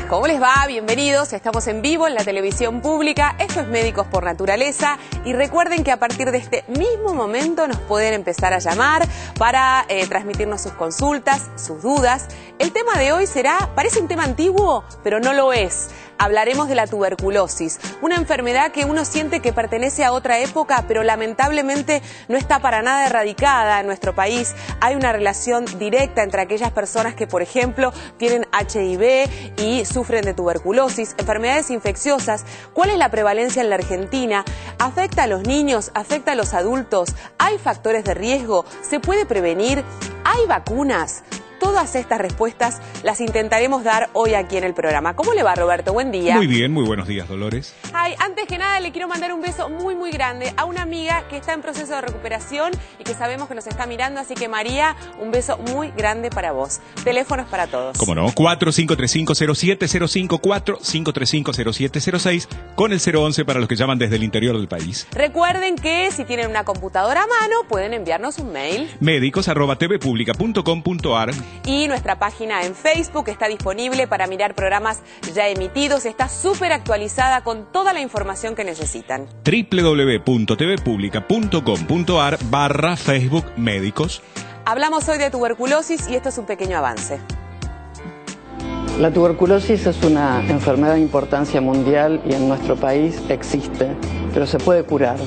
días, ¿cómo les va? Bienvenidos, estamos en vivo en la televisión pública, esto es Médicos por Naturaleza y recuerden que a partir de este mismo momento nos pueden empezar a llamar para transmitirnos sus consultas, sus dudas. El tema de hoy parece un tema antiguo, pero no lo es. Hablaremos de la tuberculosis, una enfermedad que uno siente que pertenece a otra época, pero lamentablemente no está para nada erradicada en nuestro país. Hay una relación directa entre aquellas personas que, por ejemplo, tienen HIV y sufren de tuberculosis, enfermedades infecciosas. ¿Cuál es la prevalencia en la Argentina? ¿Afecta a los niños? ¿Afecta a los adultos? ¿Hay factores de riesgo? ¿Se puede prevenir? ¿Hay vacunas? Todas estas respuestas las intentaremos dar hoy aquí en el programa. ¿Cómo le va, Roberto? Buen día. Muy bien, muy buenos días, Dolores. Ay, antes que nada le quiero mandar un beso muy grande a una amiga que está en proceso de recuperación y que sabemos que nos está mirando, así que María, un beso muy grande para vos. Teléfonos para todos. ¿Cómo no? 4535-0705, 4535-0706, con el 011 para los que llaman desde el interior del país. Recuerden que si tienen una computadora a mano, pueden enviarnos un mail. Médicos@tvpublica.com.ar. Y nuestra página en Facebook está disponible para mirar programas ya emitidos. Está súper actualizada con toda la información que necesitan. www.tvpublica.com.ar/Facebook Médicos. Hablamos hoy de tuberculosis y esto es un pequeño avance. La tuberculosis es una enfermedad de importancia mundial y en nuestro país existe, pero se puede curar.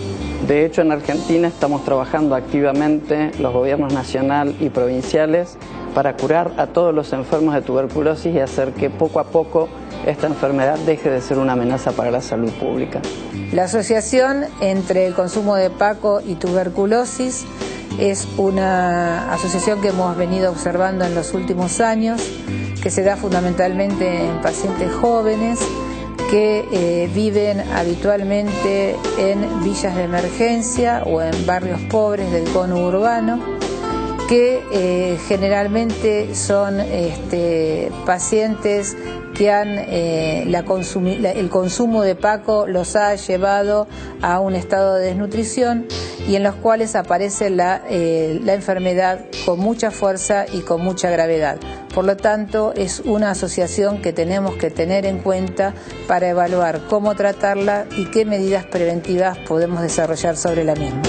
De hecho, en Argentina estamos trabajando activamente, los gobiernos nacional y provinciales, para curar a todos los enfermos de tuberculosis y hacer que poco a poco esta enfermedad deje de ser una amenaza para la salud pública. La asociación entre el consumo de Paco y tuberculosis es una asociación que hemos venido observando en los últimos años, que se da fundamentalmente en pacientes jóvenes que viven habitualmente en villas de emergencia o en barrios pobres del cono urbano, que generalmente son pacientes que el consumo de Paco los ha llevado a un estado de desnutrición y en los cuales aparece la enfermedad con mucha fuerza y con mucha gravedad. Por lo tanto, es una asociación que tenemos que tener en cuenta para evaluar cómo tratarla y qué medidas preventivas podemos desarrollar sobre la misma.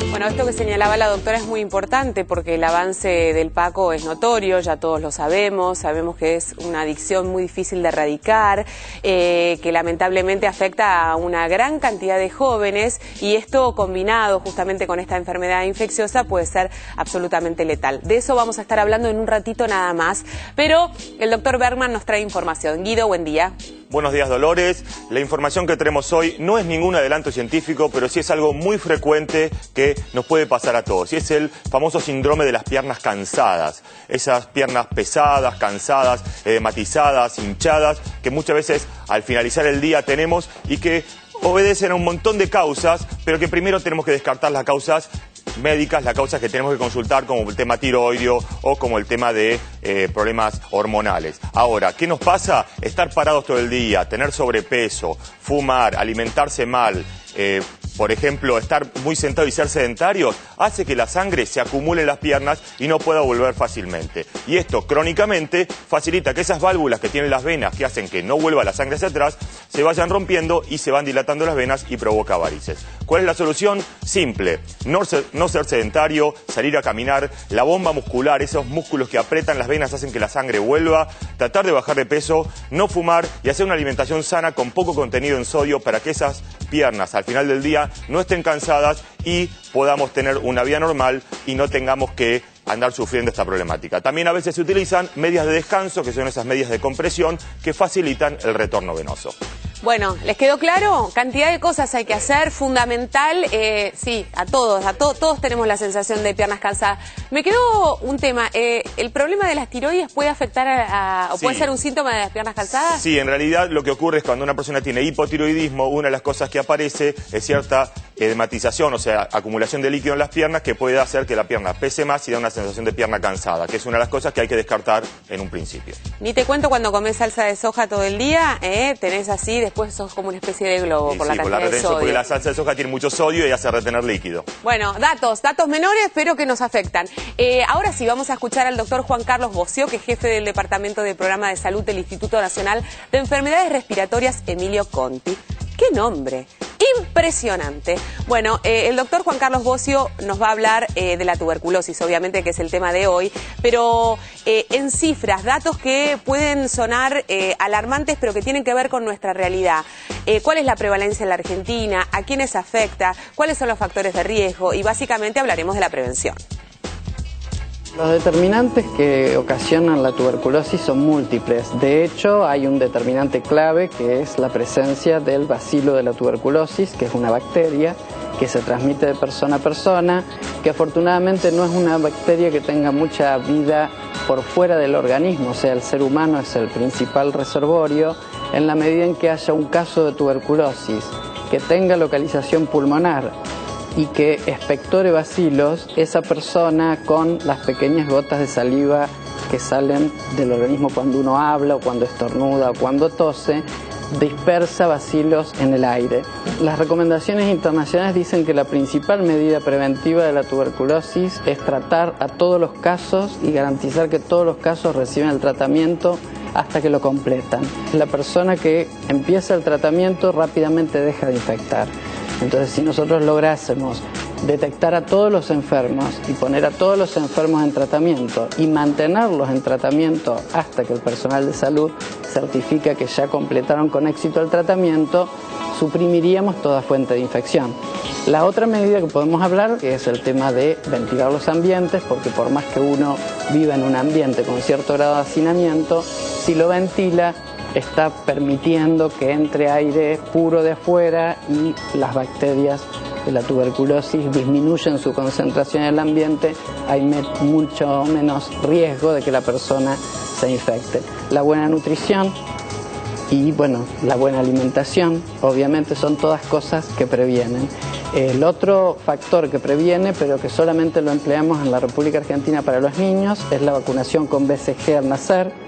Bueno, esto que señalaba la doctora es muy importante porque el avance del Paco es notorio, ya todos lo sabemos que es una adicción muy difícil de erradicar, que lamentablemente afecta a una gran cantidad de jóvenes y esto combinado justamente con esta enfermedad infecciosa puede ser absolutamente letal. De eso vamos a estar hablando en un ratito nada más, pero el doctor Bergman nos trae información. Guido, buen día. Buenos días, Dolores. La información que tenemos hoy no es ningún adelanto científico, pero sí es algo muy frecuente que nos puede pasar a todos. Y es el famoso síndrome de las piernas cansadas. Esas piernas pesadas, cansadas, edematizadas, hinchadas, que muchas veces al finalizar el día tenemos y que obedecen a un montón de causas, pero que primero tenemos que descartar las causas médicas, las causas que tenemos que consultar, como el tema tiroideo o como el tema de problemas hormonales. Ahora, ¿qué nos pasa? Estar parados todo el día, tener sobrepeso, fumar, alimentarse mal, por ejemplo, estar muy sentado y ser sedentarios, hace que la sangre se acumule en las piernas y no pueda volver fácilmente. Y esto, crónicamente, facilita que esas válvulas que tienen las venas, que hacen que no vuelva la sangre hacia atrás, se vayan rompiendo y se van dilatando las venas y provoca varices. ¿Cuál es la solución? Simple. No ser sedentario, salir a caminar, la bomba muscular, esos músculos que apretan las venas hacen que la sangre vuelva, tratar de bajar de peso, no fumar y hacer una alimentación sana con poco contenido en sodio para que esas piernas al final del día no estén cansadas y podamos tener una vida normal y no tengamos que andar sufriendo esta problemática. También a veces se utilizan medias de descanso, que son esas medias de compresión que facilitan el retorno venoso. Bueno, ¿les quedó claro? Cantidad de cosas hay que hacer, fundamental, sí, a todos tenemos la sensación de piernas cansadas. Me quedó un tema, ¿el problema de las tiroides puede afectar o puede ser un síntoma de las piernas cansadas? Sí, en realidad lo que ocurre es cuando una persona tiene hipotiroidismo, una de las cosas que aparece es cierta edematización, o sea, acumulación de líquido en las piernas, que puede hacer que la pierna pese más y da una sensación de pierna cansada, que es una de las cosas que hay que descartar en un principio. Ni te cuento cuando comes salsa de soja todo el día, tenés así, después sos como una especie de globo por la cantidad de sodio. Porque la salsa de soja tiene mucho sodio y hace retener líquido. Bueno, datos menores, pero que nos afectan. Ahora sí, vamos a escuchar al doctor Juan Carlos Bocio, que es jefe del Departamento de Programa de Salud del Instituto Nacional de Enfermedades Respiratorias Emilio Conti. ¡Qué nombre! Impresionante. Bueno, el doctor Juan Carlos Bocio nos va a hablar de la tuberculosis, obviamente, que es el tema de hoy, pero en cifras, datos que pueden sonar alarmantes, pero que tienen que ver con nuestra realidad. ¿Cuál es la prevalencia en la Argentina? ¿A quiénes afecta? ¿Cuáles son los factores de riesgo? Y básicamente hablaremos de la prevención. Los determinantes que ocasionan la tuberculosis son múltiples. De hecho, hay un determinante clave que es la presencia del bacilo de la tuberculosis, que es una bacteria que se transmite de persona a persona, que afortunadamente no es una bacteria que tenga mucha vida por fuera del organismo, o sea, el ser humano es el principal reservorio. En la medida en que haya un caso de tuberculosis que tenga localización pulmonar y que expectore bacilos, esa persona con las pequeñas gotas de saliva que salen del organismo cuando uno habla o cuando estornuda o cuando tose, dispersa bacilos en el aire. Las recomendaciones internacionales dicen que la principal medida preventiva de la tuberculosis es tratar a todos los casos y garantizar que todos los casos reciben el tratamiento hasta que lo completan. La persona que empieza el tratamiento rápidamente deja de infectar. Entonces, si nosotros lográsemos detectar a todos los enfermos y poner a todos los enfermos en tratamiento y mantenerlos en tratamiento hasta que el personal de salud certifica que ya completaron con éxito el tratamiento, suprimiríamos toda fuente de infección. La otra medida que podemos hablar es el tema de ventilar los ambientes, porque por más que uno viva en un ambiente con cierto grado de hacinamiento, si lo ventila, está permitiendo que entre aire puro de afuera y las bacterias de la tuberculosis disminuyen su concentración en el ambiente, hay mucho menos riesgo de que la persona se infecte. La buena nutrición y bueno, la buena alimentación, obviamente son todas cosas que previenen. El otro factor que previene, pero que solamente lo empleamos en la República Argentina para los niños, es la vacunación con BCG al nacer,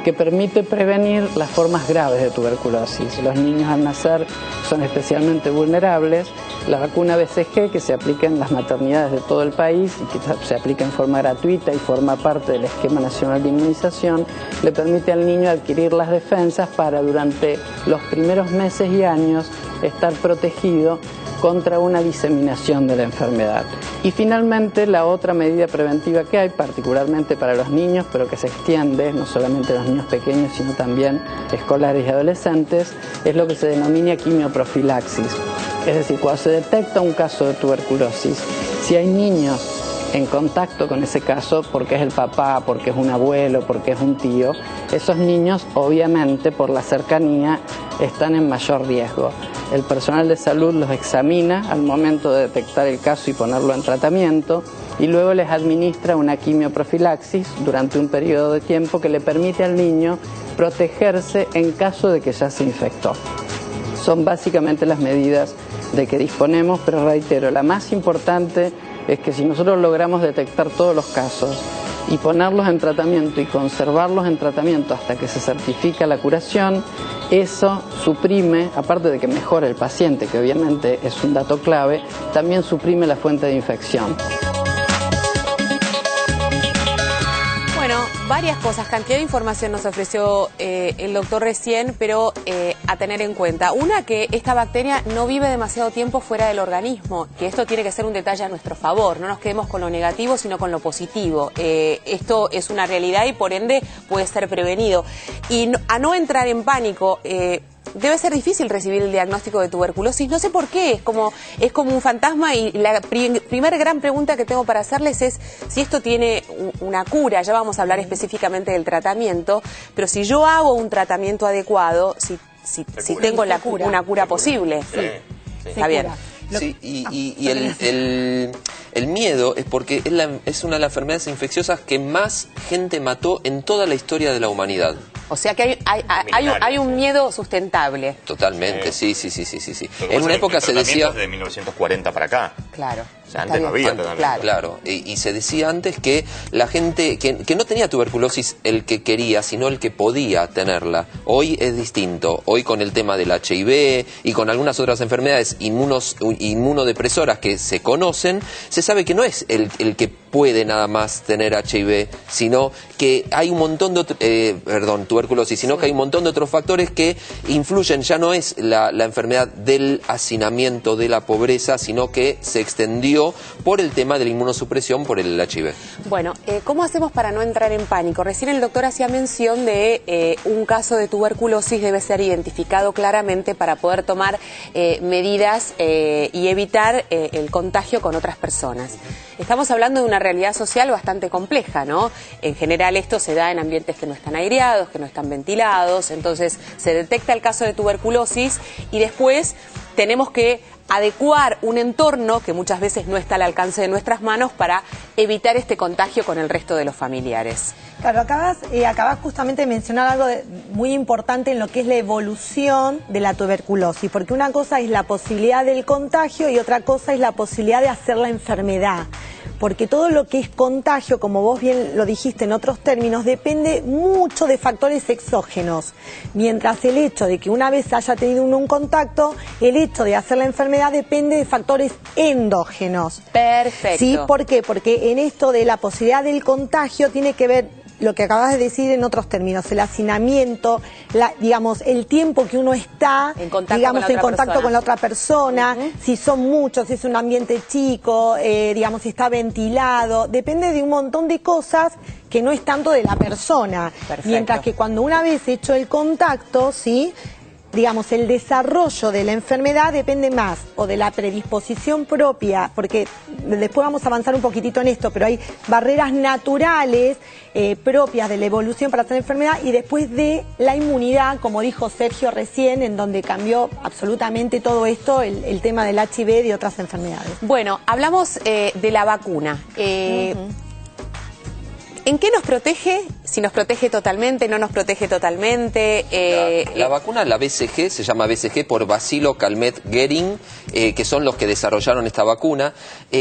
que permite prevenir las formas graves de tuberculosis. Los niños al nacer son especialmente vulnerables. La vacuna BCG, que se aplica en las maternidades de todo el país y que se aplica en forma gratuita y forma parte del Esquema Nacional de Inmunización, le permite al niño adquirir las defensas para durante los primeros meses y años estar protegido contra una diseminación de la enfermedad. Y finalmente, la otra medida preventiva que hay, particularmente para los niños, pero que se extiende no solamente a los niños pequeños, sino también escolares y adolescentes, es lo que se denomina quimioprofilaxis. Es decir, cuando se detecta un caso de tuberculosis, si hay niños en contacto con ese caso, porque es el papá, porque es un abuelo, porque es un tío, esos niños, obviamente, por la cercanía, están en mayor riesgo. El personal de salud los examina al momento de detectar el caso y ponerlo en tratamiento y luego les administra una quimioprofilaxis durante un periodo de tiempo que le permite al niño protegerse en caso de que ya se infectó. Son básicamente las medidas de que disponemos, pero reitero, la más importante es que si nosotros logramos detectar todos los casos y ponerlos en tratamiento y conservarlos en tratamiento hasta que se certifica la curación, eso suprime, aparte de que mejora el paciente, que obviamente es un dato clave, también suprime la fuente de infección. Bueno, varias cosas, cantidad de información nos ofreció el doctor recién, pero a tener en cuenta. Una, que esta bacteria no vive demasiado tiempo fuera del organismo, que esto tiene que ser un detalle a nuestro favor, no nos quedemos con lo negativo, sino con lo positivo. Esto es una realidad y por ende puede ser prevenido. Y a no entrar en pánico, debe ser difícil recibir el diagnóstico de tuberculosis, no sé por qué, es como un fantasma y la primera gran pregunta que tengo para hacerles es si esto tiene una cura. Ya vamos a hablar específicamente del tratamiento, pero si yo hago un tratamiento adecuado, si tengo una cura posible. Sí. Está bien. Sí, y el miedo es porque es una de las enfermedades infecciosas que más gente mató en toda la historia de la humanidad. O sea que hay un miedo sustentable. Totalmente, sí. En una época se decía... de 1940 para acá. Claro. O sea, antes no había tratamiento. Claro, y se decía antes que la gente, que no tenía tuberculosis el que quería, sino el que podía tenerla. Hoy es distinto. Hoy con el tema del HIV y con algunas otras enfermedades inmunodepresoras que se conocen, se sabe que no es el que puede nada más tener HIV, sino que hay un montón de tuberculosis, sino que hay un montón de otros factores que influyen. Ya no es la enfermedad del hacinamiento, de la pobreza, sino que se extendió por el tema de la inmunosupresión por el HIV. Bueno, ¿cómo hacemos para no entrar en pánico? Recién el doctor hacía mención de un caso de tuberculosis debe ser identificado claramente para poder tomar medidas y evitar el contagio con otras personas. Estamos hablando de una realidad social bastante compleja, ¿no? En general esto se da en ambientes que no están aireados, que no están ventilados, entonces se detecta el caso de tuberculosis y después tenemos que adecuar un entorno que muchas veces no está al alcance de nuestras manos para evitar este contagio con el resto de los familiares. Claro, acabas justamente de mencionar algo muy importante en lo que es la evolución de la tuberculosis, porque una cosa es la posibilidad del contagio y otra cosa es la posibilidad de hacer la enfermedad. Porque todo lo que es contagio, como vos bien lo dijiste en otros términos, depende mucho de factores exógenos. Mientras el hecho de que una vez haya tenido un contacto, el hecho de hacer la enfermedad depende de factores endógenos. Perfecto. ¿Sí? ¿Por qué? Porque en esto de la posibilidad del contagio tiene que ver lo que acabas de decir en otros términos, el hacinamiento, digamos, el tiempo que uno está en contacto con la otra persona, si son muchos, si es un ambiente chico, digamos, si está ventilado, depende de un montón de cosas que no es tanto de la persona. Perfecto. Mientras que cuando una vez hecho el contacto, ¿sí?, digamos, el desarrollo de la enfermedad depende más o de la predisposición propia, porque después vamos a avanzar un poquitito en esto, pero hay barreras naturales propias de la evolución para hacer enfermedad y después de la inmunidad, como dijo Sergio recién, en donde cambió absolutamente todo esto, el tema del HIV y de otras enfermedades. Bueno, hablamos de la vacuna. ¿En qué nos protege? Si nos protege totalmente, no nos protege totalmente. La vacuna, la BCG, se llama BCG por Bacilo Calmette Guerin, que son los que desarrollaron esta vacuna,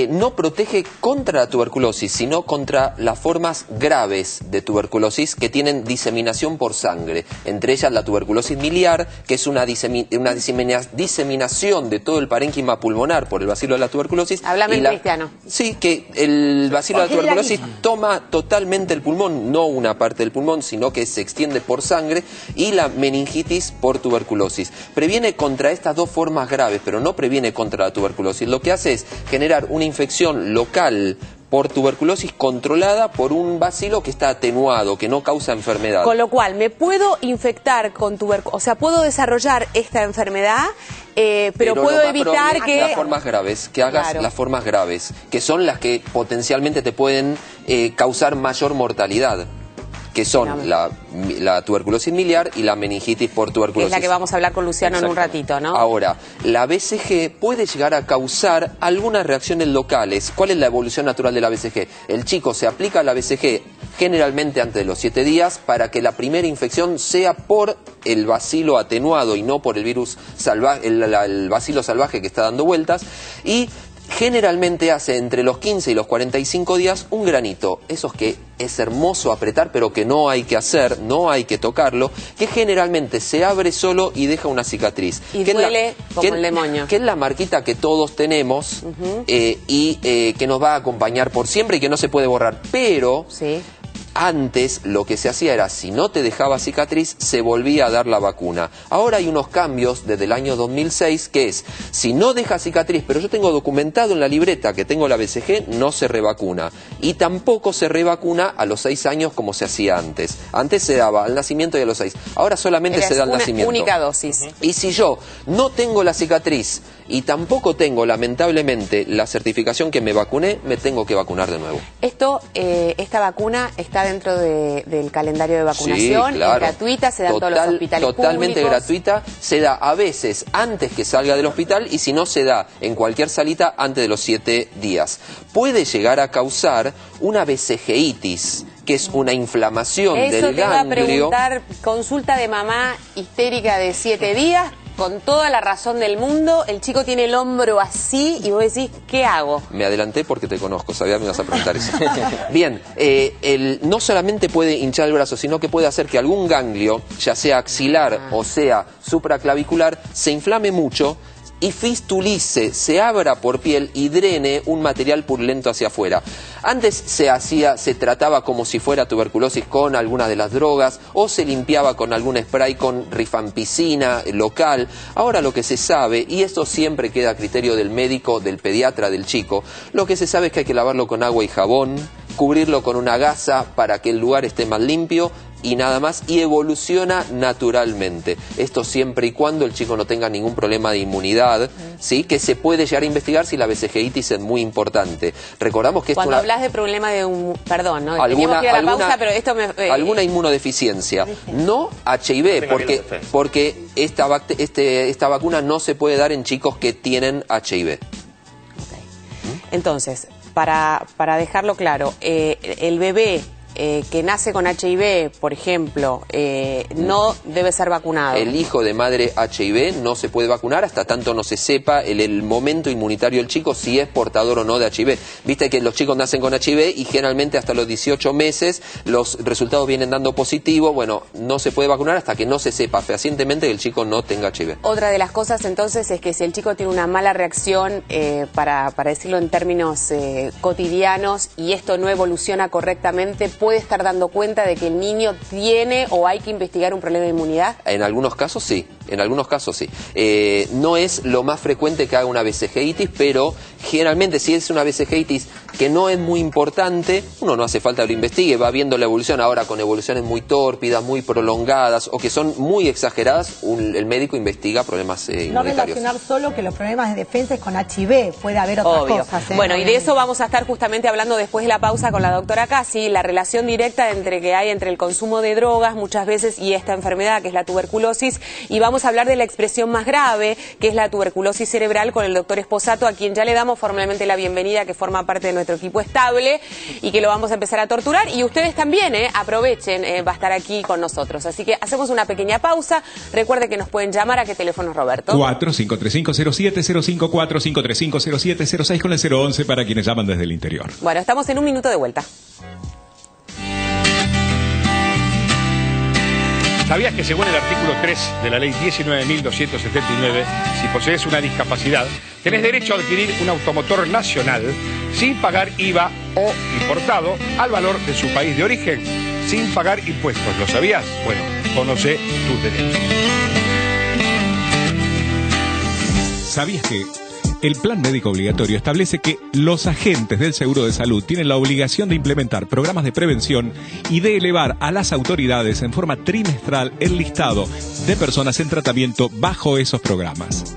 no protege contra la tuberculosis, sino contra las formas graves de tuberculosis que tienen diseminación por sangre. Entre ellas la tuberculosis miliar, que es una diseminación de todo el parénquima pulmonar por el bacilo de la tuberculosis. Háblame en cristiano. Sí, que el bacilo de la tuberculosis toma totalmente el pulmón, no una parte del pulmón, sino que se extiende por sangre, y la meningitis por tuberculosis. Previene contra estas dos formas graves, pero no previene contra la tuberculosis. Lo que hace es generar una infección local por tuberculosis controlada por un bacilo que está atenuado, que no causa enfermedad. Con lo cual, me puedo infectar con tuberculosis, o sea, puedo desarrollar esta enfermedad, pero puedo evitar que... Las formas graves, que hagas las formas graves, que son las que potencialmente te pueden causar mayor mortalidad, que son la tuberculosis miliar y la meningitis por tuberculosis. Que es la que vamos a hablar con Luciano en un ratito, ¿no? Ahora, la BCG puede llegar a causar algunas reacciones locales. ¿Cuál es la evolución natural de la BCG? El chico se aplica la BCG generalmente antes de los 7 días para que la primera infección sea por el bacilo atenuado y no por el virus salvaje, el bacilo salvaje que está dando vueltas, y generalmente hace entre los 15 y los 45 días un granito, esos que es hermoso apretar pero que no hay que hacer, no hay que tocarlo, que generalmente se abre solo y deja una cicatriz. Y duele como el demonio. Que es la marquita que todos tenemos y que nos va a acompañar por siempre y que no se puede borrar, pero... Antes lo que se hacía era, si no te dejaba cicatriz, se volvía a dar la vacuna. Ahora hay unos cambios desde el año 2006 que es, si no deja cicatriz, pero yo tengo documentado en la libreta que tengo la BCG, no se revacuna. Y tampoco se revacuna a los 6 años como se hacía antes. Antes se daba al nacimiento y a los 6. Ahora solamente se da al nacimiento. Única dosis. Y si yo no tengo la cicatriz y tampoco tengo, lamentablemente, la certificación que me vacuné, me tengo que vacunar de nuevo. Esta vacuna está dentro del calendario de vacunación, sí, claro. Es gratuita, se da en todos los hospitales totalmente públicos. Gratuita, se da a veces antes que salga del hospital y si no se da en cualquier salita antes de los 7 días. Puede llegar a causar una BCGitis, que es una inflamación del ganglio. Eso te iba a preguntar, consulta de mamá histérica de 7 días, con toda la razón del mundo, el chico tiene el hombro así y vos decís, ¿qué hago? Me adelanté porque te conozco, sabía que me ibas a preguntar eso. Bien, no solamente puede hinchar el brazo, sino que puede hacer que algún ganglio, ya sea axilar o sea supraclavicular, se inflame mucho y fistulice, se abra por piel y drene un material purulento hacia afuera. Antes se trataba como si fuera tuberculosis con algunas de las drogas o se limpiaba con algún spray con rifampicina local. Ahora lo que se sabe, y esto siempre queda a criterio del médico, del pediatra del chico, lo que se sabe es que hay que lavarlo con agua y jabón, cubrirlo con una gasa para que el lugar esté más limpio y nada más, y evoluciona naturalmente. Esto siempre y cuando el chico no tenga ningún problema de inmunidad, ¿sí? Que se puede llegar a investigar si la vesijitis es muy importante. Recordamos que cuando hablas de problema de perdón, ¿no? Teníamos que ir a la pausa, pero esto alguna inmunodeficiencia, no HIV, porque esta vacuna no se puede dar en chicos que tienen HIV. Entonces, para dejarlo claro, el bebé que nace con HIV, por ejemplo, no debe ser vacunado. El hijo de madre HIV no se puede vacunar hasta tanto no se sepa el momento inmunitario del chico, si es portador o no de HIV. Viste que los chicos nacen con HIV y generalmente hasta los 18 meses los resultados vienen dando positivo. Bueno, no se puede vacunar hasta que no se sepa fehacientemente que el chico no tenga HIV. Otra de las cosas entonces es que si el chico tiene una mala reacción, para decirlo en términos cotidianos, y esto no evoluciona correctamente, ¿puede estar dando cuenta de que el niño tiene o hay que investigar un problema de inmunidad? En algunos casos sí, no es lo más frecuente que haga una vesijitis, pero generalmente si es una vesijitis que no es muy importante, uno no hace falta que lo investigue, va viendo la evolución. Ahora con evoluciones muy tórpidas, muy prolongadas o que son muy exageradas, el médico investiga problemas inmunitarios. No relacionar solo que los problemas de defensa es con HIV, puede haber otras cosas. Bueno, y de eso vamos a estar justamente hablando después de la pausa con la doctora Casi, la relación directa que hay entre el consumo de drogas muchas veces y esta enfermedad que es la tuberculosis, y vamos a hablar de la expresión más grave que es la tuberculosis cerebral con el doctor Esposato, a quien ya le damos formalmente la bienvenida, que forma parte de nuestro equipo estable y que lo vamos a empezar a torturar, y ustedes también aprovechen, va a estar aquí con nosotros, así que hacemos una pequeña pausa. Recuerde que nos pueden llamar. ¿A qué teléfono, Roberto? 45350705, 45350706 con el 011 para quienes llaman desde el interior. Bueno, estamos en un minuto de vuelta. ¿Sabías que según el artículo 3 de la ley 19.279, si posees una discapacidad, tenés derecho a adquirir un automotor nacional sin pagar IVA o importado al valor de su país de origen, sin pagar impuestos? ¿Lo sabías? Bueno, conoce tus derechos. ¿Sabías que el Plan Médico Obligatorio establece que los agentes del seguro de salud tienen la obligación de implementar programas de prevención y de elevar a las autoridades en forma trimestral el listado de personas en tratamiento bajo esos programas?